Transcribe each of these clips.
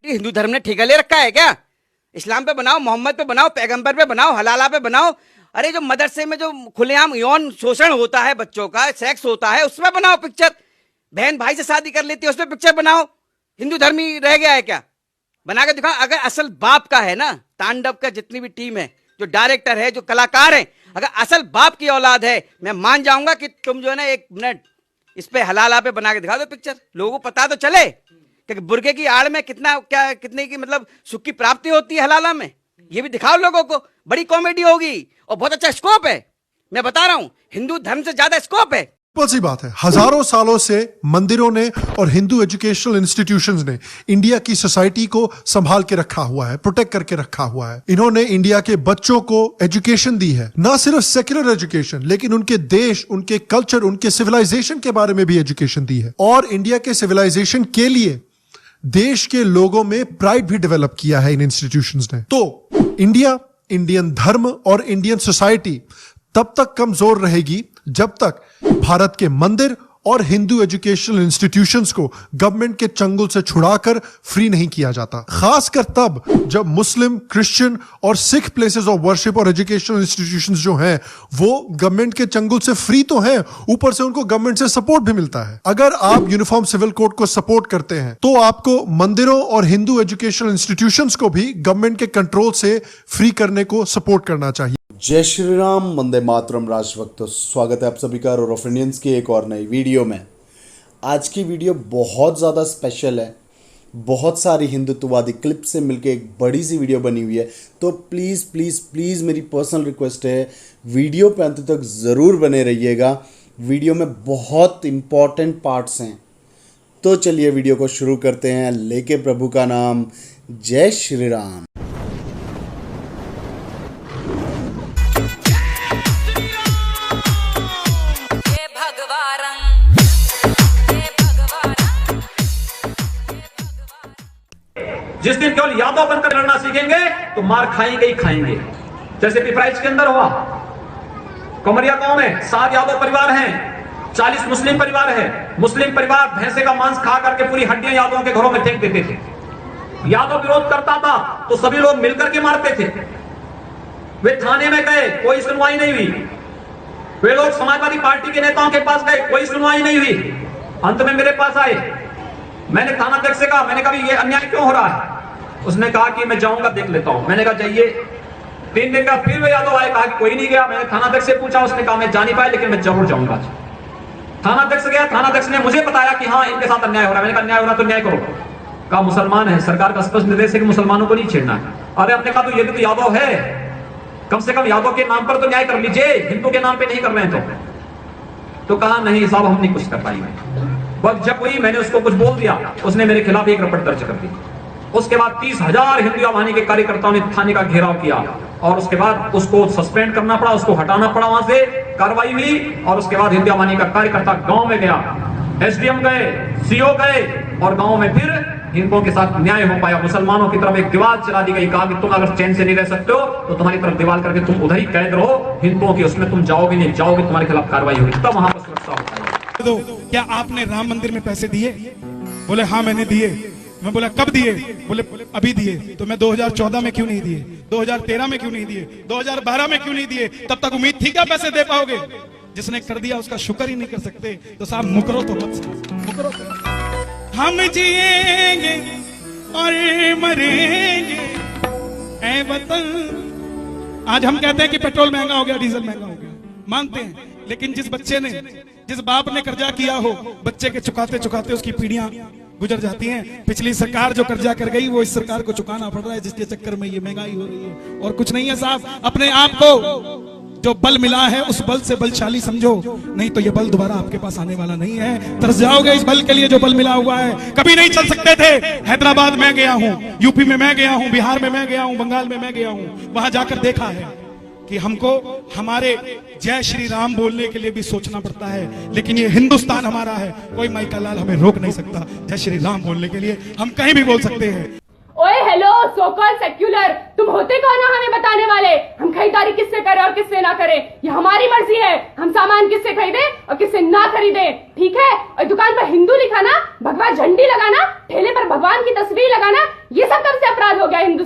हिंदू धर्म ने ठेका ले रखा है क्या? इस्लाम पे बनाओ, मोहम्मद पे बनाओ, पैगंबर पे बनाओ, हलाला पे बनाओ। अरे जो मदरसे में जो खुलेआम यौन शोषण होता है, बच्चों का सेक्स होता है, उसमें बनाओ पिक्चर। बहन भाई से शादी कर लेती है, उसमें पिक्चर बनाओ। हिंदू धर्म ही रह गया है क्या? बना के दिखाओ। अगर असल बाप का है ना, तांडव का जितनी भी टीम है, जो डायरेक्टर है, जो कलाकार है, अगर असल बाप की औलाद है, मैं मान जाऊंगा कि तुम जो है ना 1 मिनट इस पे हलाला पे बना के दिखा दो पिक्चर। लोगों को पता तो चले कि बुर्के की आड़ में कितने की मतलब सुख की प्राप्ति होती है हलाला में। ये भी दिखाओ लोगों को, बड़ी कॉमेडी होगी और बहुत अच्छा स्कोप है। मैं बता रहा हूं, हिंदू धर्म से ज्यादा स्कोप है। सिंपल सी बात है, हजारों सालों से मंदिरों ने और हिंदू एजुकेशनल इंस्टीट्यूशंस ने इंडिया की सोसाइटी को संभाल के रखा हुआ है, प्रोटेक्ट करके रखा हुआ है। इन्होंने इंडिया के बच्चों को एजुकेशन दी है, ना सिर्फ सेक्युलर एजुकेशन, लेकिन उनके देश, उनके कल्चर, उनके सिविलाइजेशन के बारे में भी एजुकेशन दी है। और इंडिया के सिविलाइजेशन के लिए देश के लोगों में प्राइड भी डेवलप किया है इन इंस्टीट्यूशंस ने। तो इंडिया, इंडियन धर्म और इंडियन सोसाइटी तब तक कमजोर रहेगी जब तक भारत के मंदिर और हिंदू एजुकेशनल इंस्टीट्यूशंस को गवर्नमेंट के चंगुल से छुड़ाकर फ्री नहीं किया जाता। खासकर तब जब मुस्लिम, क्रिश्चियन और सिख प्लेसेस ऑफ वर्शिप और एजुकेशनल इंस्टीट्यूशंस जो हैं वो गवर्नमेंट के चंगुल से फ्री तो हैं, ऊपर से उनको गवर्नमेंट से सपोर्ट भी मिलता है। अगर आप यूनिफॉर्म सिविल कोड को सपोर्ट करते हैं तो आपको मंदिरों और हिंदू एजुकेशनल इंस्टीट्यूशंस को भी गवर्नमेंट के कंट्रोल से फ्री करने को सपोर्ट करना चाहिए। जय श्री राम, वंदे मातरम राष्ट्रभक्तों, स्वागत है आप सभी का और ऑफ इंडियंस की एक और नई वीडियो में। आज की वीडियो बहुत ज़्यादा स्पेशल है, बहुत सारी हिंदुत्ववादी क्लिप से मिलकर एक बड़ी सी वीडियो बनी हुई है। तो प्लीज़ प्लीज़ प्लीज़ मेरी पर्सनल रिक्वेस्ट है, वीडियो पे अंत तक ज़रूर बने रहिएगा। वीडियो में बहुत इंपॉर्टेंट पार्ट्स हैं। तो चलिए वीडियो को शुरू करते हैं, लेके प्रभु का नाम। जय श्री राम। जिस दिन केवल यादव बनकर लड़ना सीखेंगे तो मार खाएंगे ही खाएंगे। जैसे पिपराइच के अंदर हुआ, कमरिया गांव में 7 यादव परिवार हैं, 40 मुस्लिम परिवार है। मुस्लिम परिवार भैंसे का मांस खा करके पूरी हड्डियां यादवों के घरों में फेंक देते थे। यादव विरोध करता था तो सभी लोग मिलकर के मारते थे। वे थाने में गए, कोई सुनवाई नहीं हुई। वे लोग समाजवादी पार्टी के नेताओं के पास गए, कोई सुनवाई नहीं हुई। अंत में मेरे पास आए, मैंने थानाध्यक्ष से कहा, मैंने कहा ये अन्याय क्यों हो रहा है? उसने कहा कि मैं जाऊंगा, देख लेता हूं। मैंने कहा जाइए। 3 दिन का फिर वे यादव आए, कहा कि कोई नहीं गया। मैंने थानाध्यक्ष से पूछा, उसने कहा मैं जा नहीं पाया, लेकिन मैं जरूर जाऊंगा। थानाध्यक्ष गया, थानाध्यक्ष ने मुझे बताया कि हाँ इनके साथ अन्याय हो रहा है। मैंने कहा अन्याय हो रहा तो न्याय करो। कहा मुसलमान है, सरकार का स्पष्ट निर्देश है कि मुसलमानों को नहीं छेड़ना है। अरे हमने कहा तो ये भी तो यादव है, कम से कम यादव के नाम पर तो न्याय कर लीजिए, हिंदू के नाम पे नहीं कर रहे हैं। तो कहा नहीं साहब हम नहीं कुछ कर पाई। वक्त जब हुई मैंने उसको कुछ बोल दिया, उसने मेरे खिलाफ एक रपट दर्ज कर दी। उसके बाद 30,000 हिंदू आबादी के कार्यकर्ताओं ने थाने का घेराव किया और उसके बाद उसको सस्पेंड करना पड़ा, उसको हटाना पड़ा। वहां से कार्रवाई हुई और उसके बाद हिंदू आबादी का कार्यकर्ता गांव में गया, एसडीएम गए, सीओ गए और गांव में फिर हिंदुओं के साथ न्याय हो पाया। मुसलमानों की तरफ एक दीवार चला दी गई, कहा कि तुम अगर चैन से नहीं रह सकते हो तो तुम्हारी तरफ दीवार करके तुम उधर ही कैद रहो, हिंदुओं की उसमें तुम जाओगे नहीं, जाओगे तुम्हारे खिलाफ कार्रवाई होगी, तब वहां पर सुरक्षा होता है। तो क्या आपने राम मंदिर में पैसे दिए? बोले हाँ मैंने दिए। मैं बोला कब दिए? बोले अभी दिए। तो मैं 2014 में क्यों नहीं दिए? 2013 में क्यों नहीं दिए? 2012 में क्यों नहीं दिए? तब तक उम्मीद थी क्या पैसे दे पाओगे? जिसने कर दिया उसका शुक्र ही नहीं कर सकते तो साहब मुकरो तो मत, मुकरो। हम जिएंगे और मरेंगे ऐ वतन। आज हम कहते हैं कि पेट्रोल महंगा हो गया, डीजल महंगा हो गया, मानते हैं, लेकिन जिस बच्चे ने, जिस बाप ने कर्जा किया हो, बच्चे के चुकाते चुकाते उसकी पीढ़ियां गुजर जाती हैं। पिछली सरकार जो कर्जा कर गई वो इस सरकार को चुकाना पड़ रहा है, जिसके चक्कर में ये महंगाई हो रही है। और कुछ नहीं है साहब, अपने आप को जो बल मिला है उस बल से बलशाली समझो, नहीं तो ये बल दोबारा आपके पास आने वाला नहीं है। तरस जाओगे इस बल के लिए जो बल मिला हुआ है। कभी नहीं चल सकते थे। हैदराबाद में गया हूं, यूपी में मैं गया हूं, बिहार में मैं गया हूं, बंगाल में मैं गया हूं, वहां जाकर देखा है कि हमको हमारे जय श्री राम बोलने के लिए भी सोचना पड़ता है। लेकिन ये हिंदुस्तान हमारा है, कोई माइका लाल हमें रोक नहीं सकता। जय श्री राम बोलने के लिए हम कहीं भी बोल सकते हैं। ओए हेलो सो कॉल्ड सेक्युलर, तुम होते कौन हो हमें बताने वाले? हम खरीदारी किससे करें और किससे ना करें ये हमारी मर्जी है। हम सामान किससे खरीदे और किससे ना खरीदे, ठीक है? और दुकान पर हिंदू लिखाना, भगवान झंडी लगाना, ठेले पर भगवान की तस्वीर लगाना, ये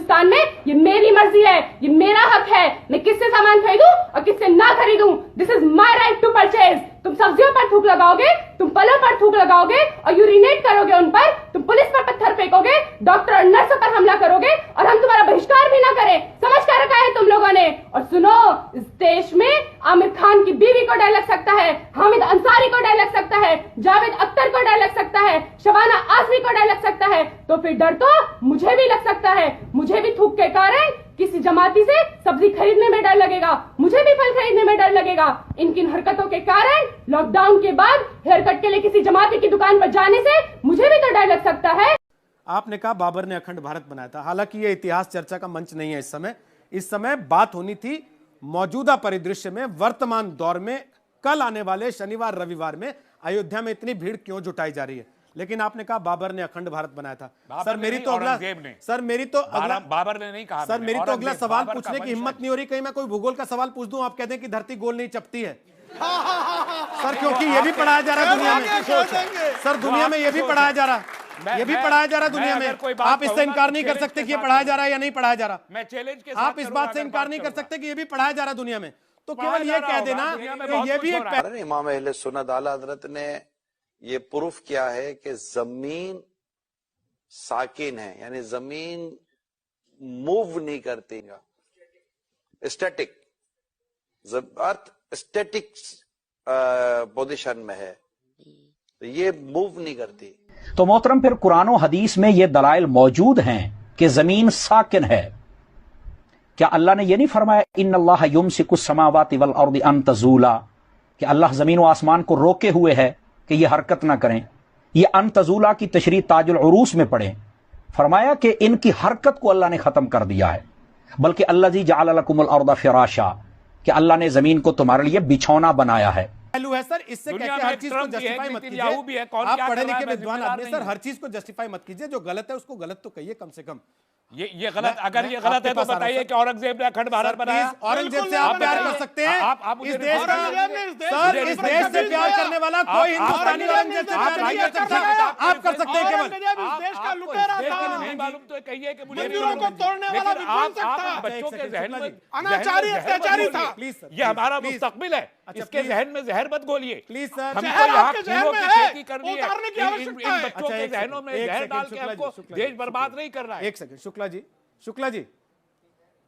हिंदुस्तान में ये मेरी मर्जी है, ये मेरा हक है, मैं किससे सामान खरीदूं और किससे ना खरीदूं। This is my right to purchase. तुम सब्जियों पर थूक लगाओगे, तुम फलों पर थूक लगाओगे और यूरिनेट करोगे उन पर, तुम पुलिस पर पत्थर फेंकोगे, डॉक्टर और नर्सों पर हमला करोगे और हम तुम्हारा बहिष्कार भी ना करें। समझ कर रखा है तुम लोगों ने। और सुनो, इस देश में आमिर खान की बीवी को डर लग सकता है, हामिद अंसारी को डर लग सकता है, जावेद अख्तर को डर लग सकता है, शबाना आजमी को डर लग सकता है, तो फिर डर तो मुझे भी लग सकता है। मुझे भी थूक के कारण किसी जमाती से सब्जी खरीदने में डर लगेगा, मुझे भी फल खरीदने में डर लगेगा। इनकी हरकतों के कारण लॉकडाउन के बाद हेयर कट के लिए किसी जमाती की दुकान पर जाने से मुझे भी तो डर लग सकता है। आपने कहा बाबर ने अखंड भारत बनाया था। हालांकि यह इतिहास चर्चा का मंच नहीं है इस समय बात होनी थी मौजूदा परिदृश्य में, वर्तमान दौर में, कल आने वाले शनिवार रविवार में अयोध्या में इतनी भीड़ क्यों जुटाई जा रही है। लेकिन आपने कहा बाबर ने अखंड भारत बनाया था। सर मेरी तो अगला बाबर ने नहीं कहा। सर मेरी तो अगला सवाल पूछने की हिम्मत नहीं हो रही, कहीं मैं कोई भूगोल का सवाल पूछ दूं, आप कहते हैं कि धरती गोल नहीं चपटी है। सर क्योंकि ये भी पढ़ाया जा रहा है दुनिया में। सर दुनिया में ये भी पढ़ाया जा रहा है, ये भी पढ़ाया जा रहा है दुनिया में। आप इससे इनकार नहीं कर सकते कि ये पढ़ाया जा रहा है या नहीं पढ़ाया जा रहा। मैं चैलेंज के आप इस बात से इनकार नहीं कर सकते कि ये भी पढ़ाया जा रहा है दुनिया में। तो केवल ये कह देना कि ये भी एक इमाम अहले सुन्नत आला हजरत ने ये प्रूफ किया है कि जमीन साकिन है, यानी जमीन मूव नहीं करती, स्टैटिक, अर्थ स्टैटिक पोजीशन में है, तो ये मूव नहीं करती। तो मोहतरम फिर कुरान और हदीस में ये दलाइल मौजूद हैं कि जमीन साकिन है। क्या अल्लाह ने ये नहीं फरमाया इन्नल्लाह युमसिकुस समावाति वल अर्दि अन तज़ूला, कि अल्लाह जमीन व आसमान को रोके हुए है कि ये हरकत ना करें। ये अन तज़ूला की तशरीह ताजुल उरूस में पढ़ें, फरमाया कि इनकी हरकत को अल्लाह ने खत्म कर दिया है। बल्कि अल्लाज़ी जअल लकुमुल अर्द फ़िराशा, कि अल्लाह ने जमीन को तुम्हारे लिए बिछौना बनाया है। है सर, इससे कहते हर चीज को जस्टिफाई मत कीजिए। आप पढ़े लिखे विद्वान आदमी, सर हर चीज को जस्टिफाई मत कीजिए। जो गलत है उसको गलत तो कहिए कम से कम। ये गलत, अगर ये गलत है तो बताइए कि औरंगजेब ने अखंड भारत बनाया। औरंगजेब से आप प्यार कर सकते हैं? इस देश सर, इस देश से प्यार करने वाला कोई हिंदुस्तानी औरंगजेब से प्यार नहीं कर सकता। आप कर सकते हैं केवल। नहीं मालूम तो कहिए कि मुझे आप बच्चों के जहन में अनाचारी अत्याचारी था, ये हमारा मुस्तकबिल है, इसके जहन में जहर मत घोलिए प्लीज सर। हमको यहाँ फूलों की खेती करनी है, इन बच्चों के जहनों में जहर डाल के हमको देश बर्बाद नहीं कर रहा है। एक सेकंड शुक्ला जी,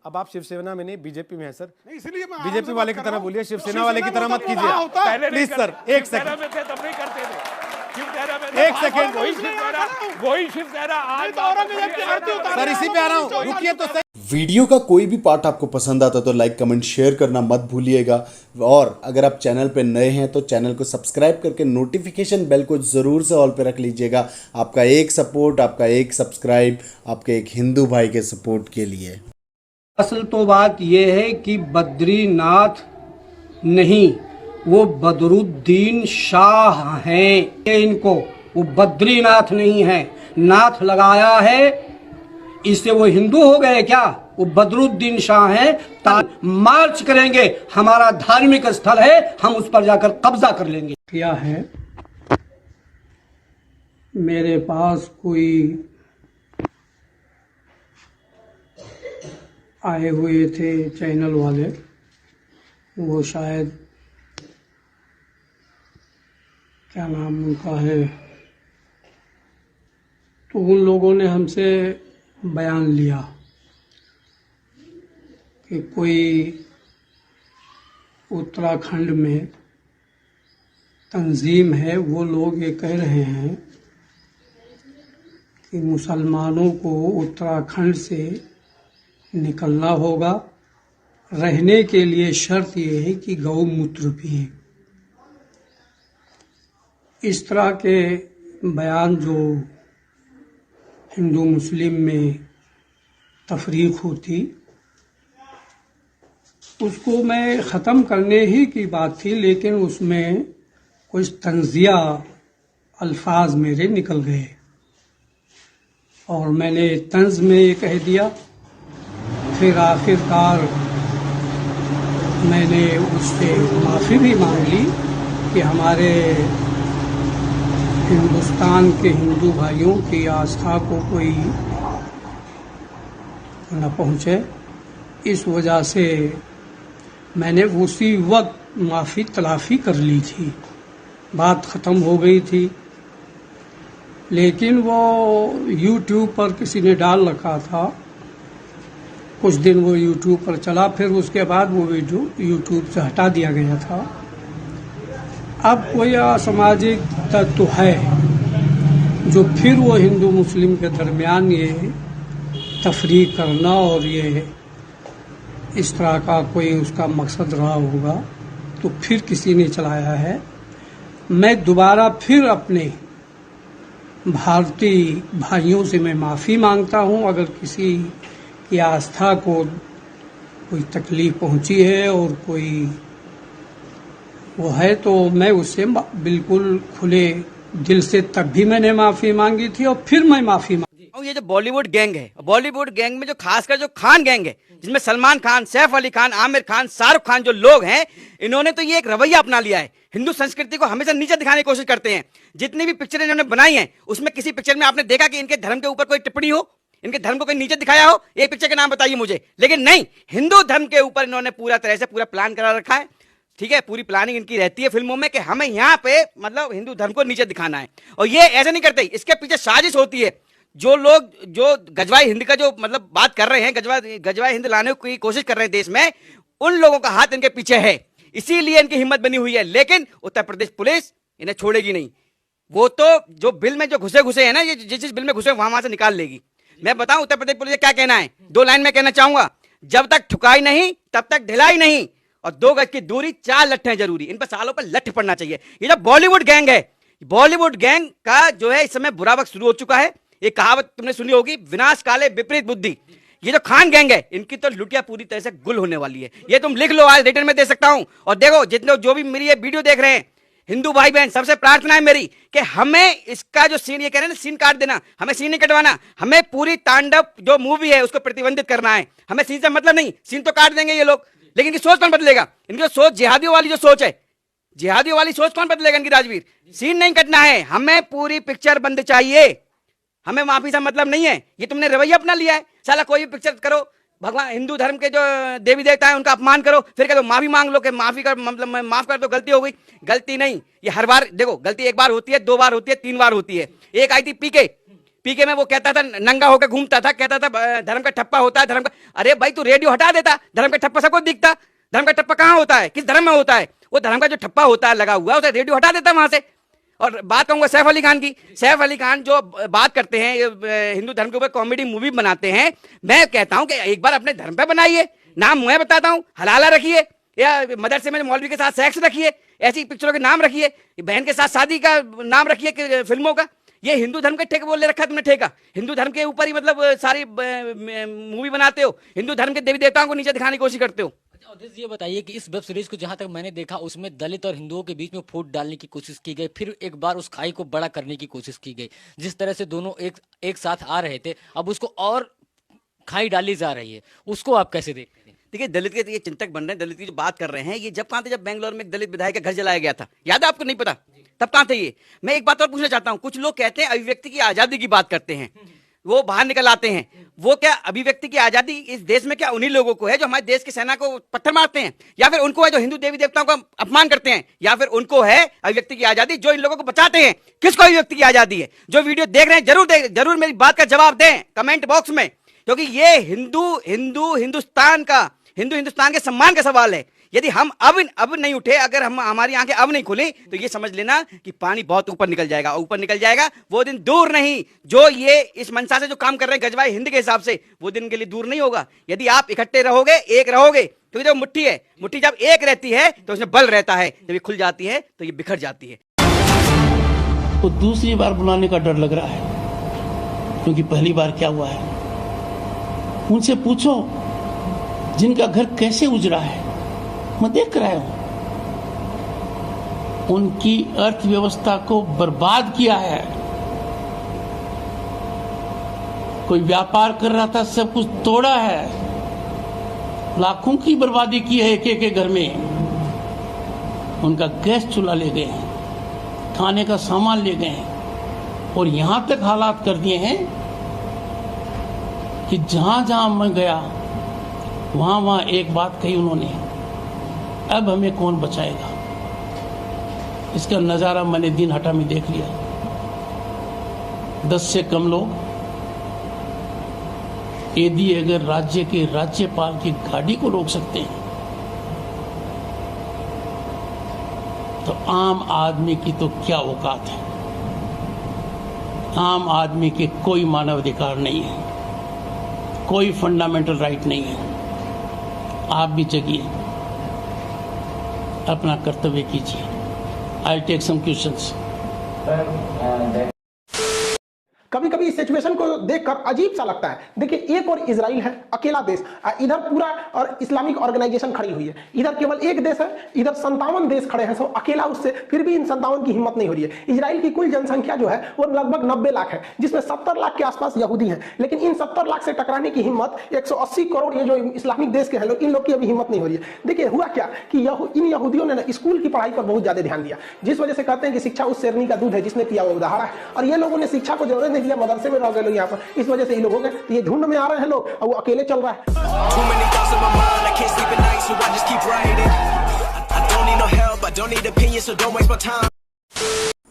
अब आप शिवसेना में नहीं बीजेपी में है सर, इसलिए बीजेपी वाले की तरह बोलिए, शिवसेना वाले की तरह मत कीजिए प्लीज सर। एक सेकंड, तब नहीं करते थे। एक सेकंड, वही शिवसेना आज सर इसी पे आ रहा हूँ, रुकिए तो सही। वीडियो का कोई भी पार्ट आपको पसंद आता तो लाइक कमेंट शेयर करना मत भूलिएगा। और अगर आप चैनल पे नए हैं तो चैनल को सब्सक्राइब करके नोटिफिकेशन बेल को ज़रूर से ऑल पे रख लीजिएगा। आपका एक सपोर्ट, आपका एक सब्सक्राइब, आपके एक हिंदू भाई के सपोर्ट के लिए। असल तो बात यह है कि बद्रीनाथ नहीं, वो बदरुद्दीन शाह हैं। इनको वो बद्रीनाथ नहीं है, नाथ लगाया है, इससे वो हिंदू हो गए क्या? वो बदरुद्दीन शाह हैं। मार्च करेंगे, हमारा धार्मिक स्थल है, हम उस पर जाकर कब्जा कर लेंगे। क्या है, मेरे पास कोई आए हुए थे चैनल वाले, वो शायद क्या नाम उनका है, तो उन लोगों ने हमसे बयान लिया कि कोई उत्तराखंड में तंजीम है, वो लोग ये कह रहे हैं कि मुसलमानों को उत्तराखंड से निकलना होगा, रहने के लिए शर्त ये है कि गौमूत्र पिए। इस तरह के बयान जो हिंदू मुस्लिम में तफरीक होती, उसको मैं ख़त्म करने ही की बात थी, लेकिन उसमें कुछ तंज़िया अल्फाज मेरे निकल गए और मैंने तंज़ में ये कह दिया। फिर आखिरकार मैंने उससे माफ़ी भी मांग ली कि हमारे हिंदुस्तान के हिंदू भाइयों की आस्था को कोई न पहुंचे। इस वजह से मैंने उसी वक्त माफ़ी तलाफ़ी कर ली थी, बात ख़त्म हो गई थी। लेकिन वो YouTube पर किसी ने डाल रखा था, कुछ दिन वो YouTube पर चला, फिर उसके बाद वो वीडियो YouTube से हटा दिया गया था। अब कोई असामाजिक तत्व है जो फिर वो हिंदू मुस्लिम के दरमियान ये तफरीक करना और ये इस तरह का कोई उसका मकसद रहा होगा, तो फिर किसी ने चलाया है। मैं दोबारा फिर अपने भारतीय भाइयों से मैं माफ़ी मांगता हूं अगर किसी की आस्था को कोई तकलीफ पहुंची है और कोई वो है, तो मैं उससे बिल्कुल खुले दिल से तब भी मैंने माफ़ी मांगी थी और फिर मैं माफ़ी और ये जो बॉलीवुड गैंग है, बॉलीवुड गैंग में जो खासकर जो खान गैंग है, जिसमें सलमान खान, सैफ अली खान, आमिर खान, शाहरुख खान जो लोग हैं, इन्होंने तो ये एक रवैया अपना लिया है। हिंदू संस्कृति को हमेशा नीचे दिखाने की कोशिश करते हैं। जितनी भी पिक्चरें इन्होंने बनाई हैं, उसमें किसी पिक्चर में आपने देखा कि इनके धर्म के ऊपर कोई टिप्पणी हो, इनके धर्म को कोई नीचे दिखाया हो? एक पिक्चर का नाम बताइए मुझे। लेकिन नहीं, हिंदू धर्म के ऊपर इन्होंने पूरा तरह से पूरा प्लान करा रखा है। ठीक है, पूरी प्लानिंग इनकी रहती है फिल्मों में कि हमें यहाँ पे मतलब हिंदू धर्म को नीचे दिखाना है। और ये ऐसे नहीं करते, इसके पीछे साजिश होती है। जो लोग जो गजवाई हिंद का जो मतलब बात कर रहे हैं, गजवाई हिंद लाने की कोशिश कर रहे हैं देश में, उन लोगों का हाथ इनके पीछे है, इसीलिए इनकी हिम्मत बनी हुई है। लेकिन उत्तर प्रदेश पुलिस इन्हें छोड़ेगी नहीं। वो तो जो बिल में जो घुसे हैं ना, ये जिस बिल में घुसे वहां से निकाल लेगी। मैं बताऊं उत्तर प्रदेश पुलिस क्या कहना है, 2 लाइन में कहना चाहूंगा, जब तक ठुकाई नहीं तब तक ढिलाई नहीं, और 2 गज की दूरी, 4 लट्ठे जरूरी। इन पर सालों पर लठ पड़ना चाहिए। ये जो बॉलीवुड गैंग है, बॉलीवुड गैंग का जो है इस समय बुरा वक्त शुरू हो चुका है। ये कहावत तुमने सुनी होगी, विनाश काले विपरीत बुद्धि। ये जो खान गैंग है, इनकी तो लुटिया पूरी तरह से गुल होने वाली है। ये तुम लिख लो, आज रिटर्न में दे सकता हूं। और देखो, जितने जो भी मेरी ये वीडियो देख रहे हैं हिंदू भाई बहन, सबसे प्रार्थना है मेरी कि हमें इसका जो सीन, ये कह रहे हैं ना सीन काट देना, हमें सीन नहीं कटवाना, हमें पूरी तांडव जो मूवी है उसको प्रतिबंधित करना है। हमें सीन से मतलब नहीं, सीन तो काट देंगे ये लोग, लेकिन इनकी सोच कौन बदलेगा? इनकी सोच जिहादियों वाली जो सोच है, जिहादियों वाली सोच कौन बदलेगा इनकी? राजवीर, सीन नहीं कटना है, हमें पूरी पिक्चर बंद चाहिए, हमें माफी से मतलब नहीं है। ये तुमने रवैया अपना लिया है, साला कोई भी पिक्चर करो, भगवान हिंदू धर्म के जो देवी देवता है उनका अपमान करो, फिर कह दो माफी मांग लो कि माफी कर, मतलब माफ कर दो, गलती हो गई। गलती नहीं, ये हर बार देखो, गलती एक बार होती है, 2 बार होती है, 3 बार होती है। एक आई थी पीके में, वो कहता था, नंगा होकर घूमता था, कहता था धर्म का ठप्पा होता है, धर्म का। अरे भाई तू रेडियो हटा देता, धर्म का ठप्पा सबको दिखता। धर्म का ठप्पा कहाँ होता है, किस धर्म में होता है? वो धर्म का जो ठप्पा होता है लगा हुआ, उसे रेडियो हटा देता वहां से। और बात कहूंगा सैफ अली खान की, सैफ अली खान जो बात करते हैं हिंदू धर्म के ऊपर कॉमेडी मूवी बनाते हैं, मैं कहता हूं कि एक बार अपने धर्म पे बनाइए। नाम मैं बताता हूं, हलाला रखिए, या मदरसे में मौलवी के साथ सेक्स रखिए, ऐसी पिक्चरों के नाम रखिए, बहन के साथ शादी का नाम रखिए फिल्मों का। ये हिंदू धर्म के ठेके बोल ले रखा है तुमने, ठेका हिंदू धर्म के ऊपर ही मतलब सारी मूवी बनाते हो, हिंदू धर्म के देवी देवताओं को नीचे दिखाने की कोशिश करते हो। ये बताइए कि इस वेब सीरीज को जहां तक मैंने देखा, उसमें दलित और हिंदुओं के बीच में फूट डालने की कोशिश की गई, फिर एक बार उस खाई को बड़ा करने की कोशिश की गई। जिस तरह से दोनों एक साथ आ रहे थे, अब उसको और खाई डाली जा रही है, उसको आप कैसे देखते हैं? देखिए, दलित के ये चिंतक बन रहे हैं, दलित की जो बात कर रहे हैं, ये जब कहां थे? जब बेंगलोर में एक दलित विधायक का घर जलाया गया था, याद है आपको? नहीं पता तब कहां थे ये? मैं एक बात और पूछना चाहता हूं, कुछ लोग कहते हैं अभिव्यक्ति की आजादी की बात करते हैं, वो बाहर निकल आते हैं। वो क्या अभिव्यक्ति की आजादी इस देश में क्या उन्हीं लोगों को है जो हमारे देश की सेना को पत्थर मारते हैं, या फिर उनको है जो हिंदू देवी देवताओं का अपमान करते हैं, या फिर उनको है अभिव्यक्ति की आजादी जो इन लोगों को बचाते हैं? किसको अभिव्यक्ति की आजादी है? जो वीडियो देख रहे हैं जरूर मेरी बात का जवाब दें कमेंट बॉक्स में, क्योंकि ये हिंदुस्तान के सम्मान का सवाल है। यदि हम अब नहीं उठे, अगर हम हमारी आंखें अब नहीं खुली, तो ये समझ लेना कि पानी बहुत ऊपर निकल जाएगा। ऊपर निकल जाएगा, वो दिन दूर नहीं। जो ये इस मंशा से जो काम कर रहे हैं गजवाई हिंद के हिसाब से, वो दिन के लिए दूर नहीं होगा। यदि आप इकट्ठे रहोगे, एक रहोगे, क्योंकि जो मुट्ठी है, मुट्ठी जब एक रहती है तो उसमें बल रहता है, जब ये खुल जाती है तो ये बिखर जाती है। तो दूसरी बार बुलाने का डर लग रहा है, क्योंकि पहली बार क्या हुआ है, उनसे पूछो जिनका घर कैसे उजड़ा है, मैं देख रहा हूं, उनकी अर्थव्यवस्था को बर्बाद किया है। कोई व्यापार कर रहा था, सब कुछ तोड़ा है, लाखों की बर्बादी की है एक एक घर में। उनका गैस चूल्हा ले गए हैं, खाने का सामान ले गए हैं, और यहां तक हालात कर दिए हैं कि जहां जहां मैं गया वहां वहां एक बात कही उन्होंने, अब हमें कौन बचाएगा। इसका नजारा मैंने दिन हटा में देख लिया। 10 से कम लोग, यदि अगर राज्य के राज्यपाल की गाड़ी को रोक सकते हैं तो आम आदमी की तो क्या औकात है। आम आदमी के कोई मानवाधिकार नहीं है, कोई फंडामेंटल राइट नहीं है। आप भी जगिए, अपना कर्तव्य कीजिए। I take some questions. कभी कभी इस सिचुएशन को देखकर अजीब सा लगता है। देखिए, एक और इजराइल है, अकेला देश, इधर पूरा और इस्लामिक ऑर्गेनाइजेशन खड़ी हुई है। इधर केवल एक देश है, इधर 57 देश खड़े हैं, सब अकेला उससे, फिर भी इन 57 की हिम्मत नहीं हो रही है। इजराइल की कुल जनसंख्या जो है वो लगभग 90 लाख है, जिसमें 70 लाख के आसपास यहूदी हैं। लेकिन इन 70 लाख से टकराने की हिम्मत 180 करोड़ ये जो इस्लामिक देश के हैं लोग, इन लोग की अभी हिम्मत नहीं हो रही है। देखिए, हुआ क्या कि इन यहूदियों ने स्कूल की पढ़ाई पर बहुत ज्यादा ध्यान दिया, जिस वजह से कहते हैं कि शिक्षा उस शेरनी का दूध है जिसने पिया वो दहाड़ा है। और ये लोगों ने शिक्षा को जरूरत नहीं दिया, मदरसे में रह गए लोग यहाँ पर, इस वजह से ये लोग हो गए। ये झुंड में आ रहे हैं लोग और वो अकेले चल रहा है।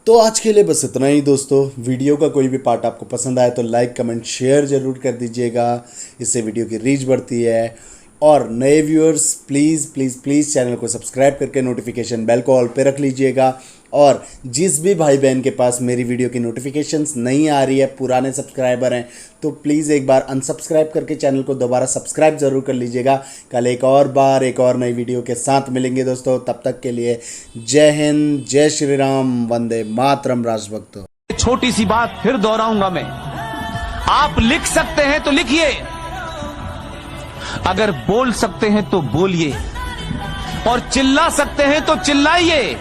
तो आज के लिए बस इतना ही दोस्तों। वीडियो का कोई भी पार्ट आपको पसंद आए तो लाइक कमेंट शेयर जरूर कर दीजिएगा, इससे वीडियो की रीच बढ़ती है। और नए viewers please please please channel को सब्सक्राइब करके नोटिफिकेशन बेल को ऑल पे रख लीजिएगा। और जिस भी भाई बहन के पास मेरी वीडियो की नोटिफिकेशंस नहीं आ रही है, पुराने सब्सक्राइबर हैं, तो प्लीज़ एक बार अनसब्सक्राइब करके चैनल को दोबारा सब्सक्राइब ज़रूर कर लीजिएगा। कल एक और बार एक और नई वीडियो के साथ मिलेंगे दोस्तों। तब तक के लिए जय हिंद, जय श्री राम, वंदे मातरम राजभक्तों। छोटी सी बात फिर दोहराऊंगा मैं, आप लिख सकते हैं तो लिखिए, अगर बोल सकते हैं तो बोलिए, और चिल्ला सकते हैं तो चिल्लाइए।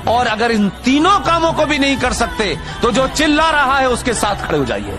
और अगर इन तीनों कामों को भी नहीं कर सकते तो जो चिल्ला रहा है उसके साथ खड़े हो जाइए।